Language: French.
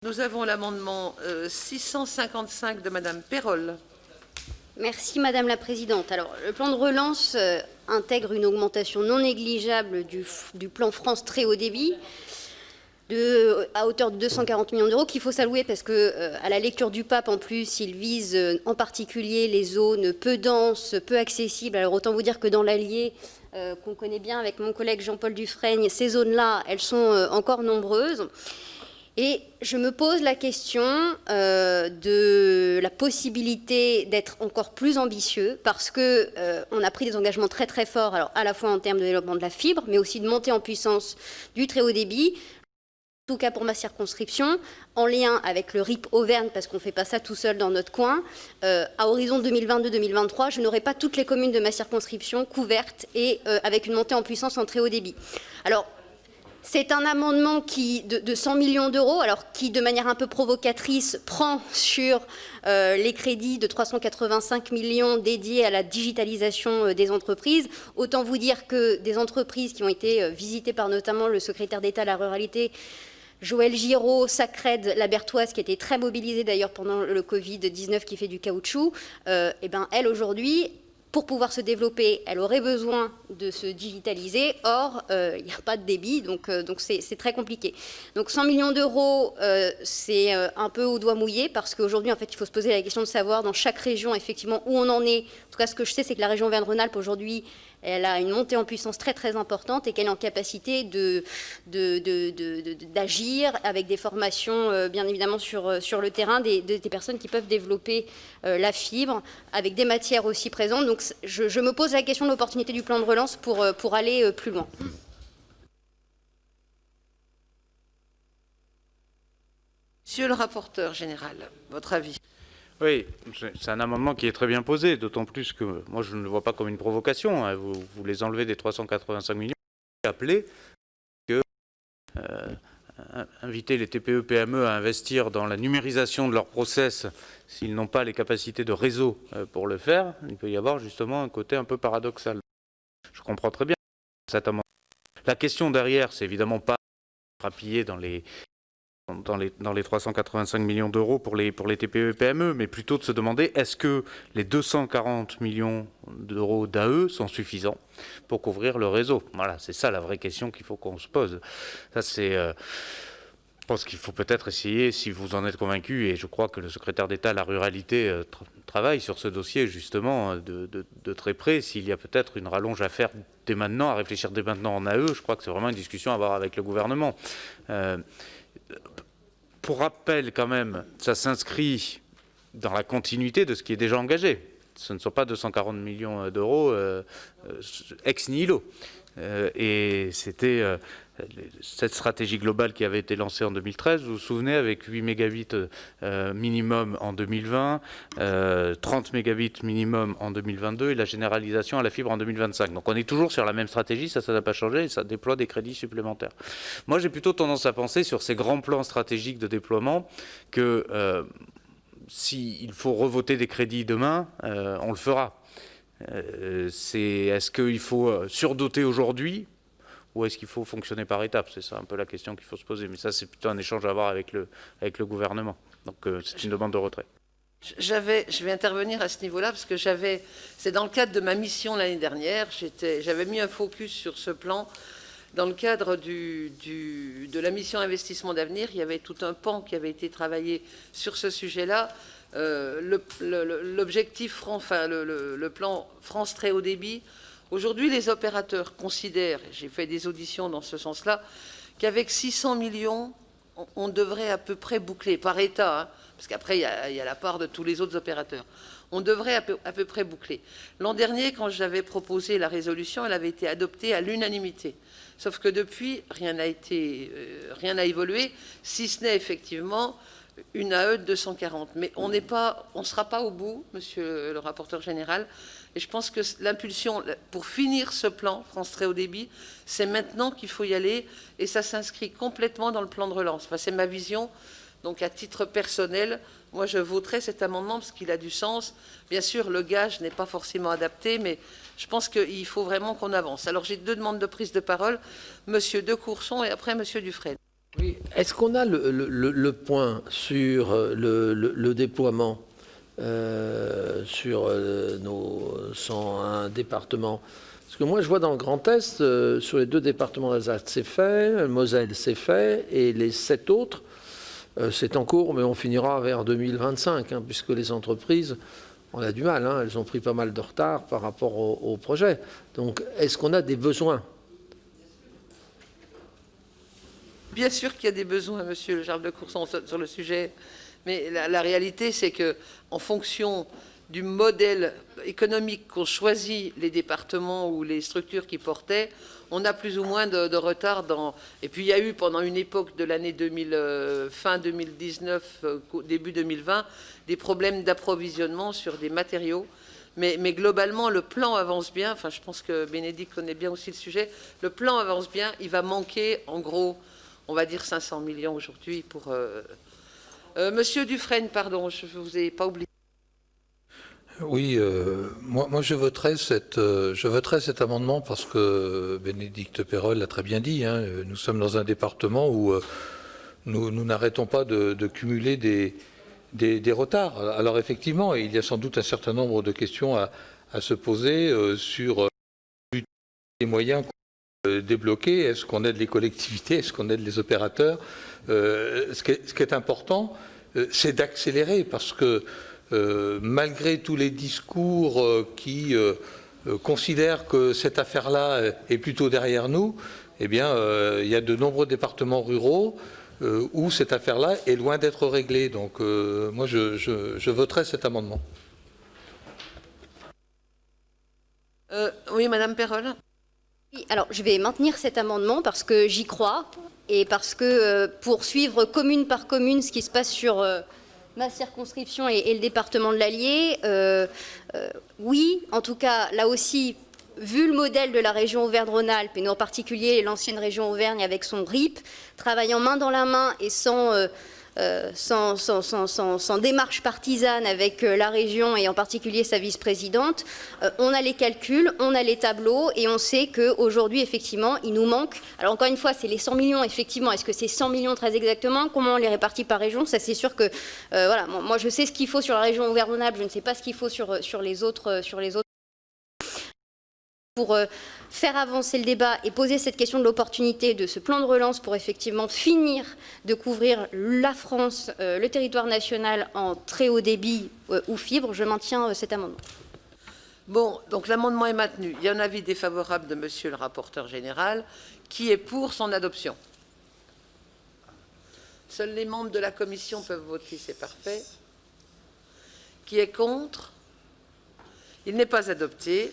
Nous avons l'amendement 655 de Madame Peyrol. Merci Madame la Présidente. Alors, le plan de relance intègre une augmentation non négligeable du plan France très haut débit à hauteur de 240 millions d'euros qu'il faut saluer parce que, à la lecture du pape, en plus, il vise en particulier les zones peu denses, peu accessibles. Alors, autant vous dire que dans l'Allier, qu'on connaît bien avec mon collègue Jean-Paul Dufrègne, ces zones-là, elles sont encore nombreuses. Et je me pose la question de la possibilité d'être encore plus ambitieux parce que on a pris des engagements très très forts, alors à la fois en termes de développement de la fibre, mais aussi de montée en puissance du très haut débit. En tout cas pour ma circonscription, en lien avec le RIP Auvergne, parce qu'on ne fait pas ça tout seul dans notre coin, à horizon 2022-2023, je n'aurai pas toutes les communes de ma circonscription couvertes et avec une montée en puissance en très haut débit. Alors, c'est un amendement de 100 millions d'euros, alors qui, de manière un peu provocatrice, prend sur les crédits de 385 millions dédiés à la digitalisation des entreprises. Autant vous dire que des entreprises qui ont été visitées par notamment le secrétaire d'État à la ruralité, Joël Giraud, Sacred, la Bertoise, qui était très mobilisée d'ailleurs pendant le Covid-19 qui fait du caoutchouc, et ben elle aujourd'hui, pour pouvoir se développer, elle aurait besoin de se digitaliser. Or, il n'y a pas de débit, donc c'est très compliqué. Donc 100 millions d'euros, c'est un peu au doigt mouillé, parce qu'aujourd'hui, en fait, il faut se poser la question de savoir dans chaque région, effectivement, où on en est. En tout cas, ce que je sais, c'est que la région Auvergne-Rhône-Alpes, aujourd'hui, elle a une montée en puissance très très importante et qu'elle est en capacité d'agir avec des formations bien évidemment sur le terrain, des personnes qui peuvent développer la fibre avec des matières aussi présentes. Donc je me pose la question de l'opportunité du plan de relance pour aller plus loin. Monsieur le rapporteur général, votre avis? Oui, c'est un amendement qui est très bien posé, d'autant plus que moi je ne le vois pas comme une provocation. Hein. Vous les enlevez des 385 millions, appelez que inviter les TPE-PME à investir dans la numérisation de leur process s'ils n'ont pas les capacités de réseau pour le faire, il peut y avoir justement un côté un peu paradoxal. Je comprends très bien cet amendement. La question derrière, c'est évidemment pas rapiller dans les 385 millions d'euros pour les TPE et PME, mais plutôt de se demander est-ce que les 240 millions d'euros d'AE sont suffisants pour couvrir le réseau. Voilà, c'est ça la vraie question qu'il faut qu'on se pose. Ça, c'est... je pense qu'il faut peut-être essayer, si vous en êtes convaincu, et je crois que le secrétaire d'État à la ruralité travaille sur ce dossier justement de très près, s'il y a peut-être une rallonge à faire dès maintenant, à réfléchir dès maintenant en AE, je crois que c'est vraiment une discussion à avoir avec le gouvernement. Pour rappel, quand même, ça s'inscrit dans la continuité de ce qui est déjà engagé. Ce ne sont pas 240 millions d'euros ex nihilo. Et c'était cette stratégie globale qui avait été lancée en 2013, vous vous souvenez, avec 8 mégabits minimum en 2020, 30 mégabits minimum en 2022 et la généralisation à la fibre en 2025. Donc on est toujours sur la même stratégie, ça n'a pas changé et ça déploie des crédits supplémentaires. Moi j'ai plutôt tendance à penser sur ces grands plans stratégiques de déploiement que s'il faut revoter des crédits demain, on le fera. Est-ce qu'il faut surdoter aujourd'hui ou est-ce qu'il faut fonctionner par étapes? C'est ça un peu la question qu'il faut se poser. Mais ça, c'est plutôt un échange à avoir avec le gouvernement. Donc, c'est une demande de retrait. Je vais intervenir à ce niveau-là parce que c'est dans le cadre de ma mission l'année dernière, j'avais mis un focus sur ce plan. Dans le cadre de la mission investissement d'avenir, il y avait tout un pan qui avait été travaillé sur ce sujet-là. L'objectif, enfin le plan France très haut débit. Aujourd'hui, les opérateurs considèrent, j'ai fait des auditions dans ce sens-là, qu'avec 600 millions, on devrait à peu près boucler, par État, hein, parce qu'après, il y a la part de tous les autres opérateurs. On devrait à peu près boucler. L'an dernier, quand j'avais proposé la résolution, elle avait été adoptée à l'unanimité. Sauf que depuis, rien n'a évolué, si ce n'est effectivement une AE de 240. Mais on ne sera pas au bout, monsieur le rapporteur général. Et je pense que l'impulsion, pour finir ce plan France très haut débit, c'est maintenant qu'il faut y aller. Et ça s'inscrit complètement dans le plan de relance. Enfin, c'est ma vision. Donc, à titre personnel, moi, je voterai cet amendement parce qu'il a du sens. Bien sûr, le gage n'est pas forcément adapté, mais je pense qu'il faut vraiment qu'on avance. Alors, j'ai deux demandes de prise de parole. Monsieur De Courson et après, monsieur Dufrègne. Oui. Est-ce qu'on a le point sur le déploiement sur nos 101 départements? Parce que moi, je vois dans le Grand Est, sur les 2 départements d'Alsace, c'est fait, le Moselle, c'est fait, et les 7 autres, c'est en cours, mais on finira vers 2025, hein, puisque les entreprises, on a du mal, hein, elles ont pris pas mal de retard par rapport au projet. Donc, est-ce qu'on a des besoins? Bien sûr qu'il y a des besoins, monsieur Charles de Courson, sur le sujet, mais la réalité, c'est que en fonction du modèle économique qu'ont choisi les départements ou les structures qui portaient, on a plus ou moins de retard dans... Et puis il y a eu pendant une époque de l'année 2000, fin 2019, début 2020, des problèmes d'approvisionnement sur des matériaux. Mais globalement, le plan avance bien. Enfin, je pense que Bénédicte connaît bien aussi le sujet. Le plan avance bien. Il va manquer, en gros, on va dire 500 millions aujourd'hui pour... Monsieur Dufresne, pardon, je ne vous ai pas oublié. Oui, moi je voterai cet amendement parce que Bénédicte Perrol l'a très bien dit, hein, nous sommes dans un département où nous n'arrêtons pas de cumuler des retards. Alors effectivement, il y a sans doute un certain nombre de questions à se poser sur les moyens débloqués. Est-ce qu'on aide les collectivités? Est-ce qu'on aide les opérateurs? Ce qui est important, c'est d'accélérer parce que malgré tous les discours qui considèrent que cette affaire-là est plutôt derrière nous, eh bien, il y a de nombreux départements ruraux où cette affaire-là est loin d'être réglée. Donc, moi, je voterai cet amendement. Oui, Madame Perrol. Oui, alors, je vais maintenir cet amendement parce que j'y crois et parce que pour suivre commune par commune ce qui se passe sur ma circonscription et le département de l'Allier, oui, en tout cas, là aussi, vu le modèle de la région Auvergne-Rhône-Alpes, et en particulier l'ancienne région Auvergne avec son RIP, travaillant main dans la main et sans démarche partisane avec la région et en particulier sa vice-présidente, on a les calculs, on a les tableaux et on sait qu'aujourd'hui, effectivement, il nous manque. Alors encore une fois, c'est les 100 millions, effectivement. Est-ce que c'est 100 millions très exactement? Comment on les répartit par région? Ça, c'est sûr que, voilà, moi je sais ce qu'il faut sur la région Auvergne-Rhône-Alpes, je ne sais pas ce qu'il faut sur les autres. Pour faire avancer le débat et poser cette question de l'opportunité de ce plan de relance pour effectivement finir de couvrir la France, le territoire national en très haut débit ou fibre, je maintiens cet amendement. Bon, donc l'amendement est maintenu. Il y a un avis défavorable de monsieur le rapporteur général qui est pour son adoption. Seuls les membres de la commission peuvent voter, c'est parfait. Qui est contre? Il n'est pas adopté.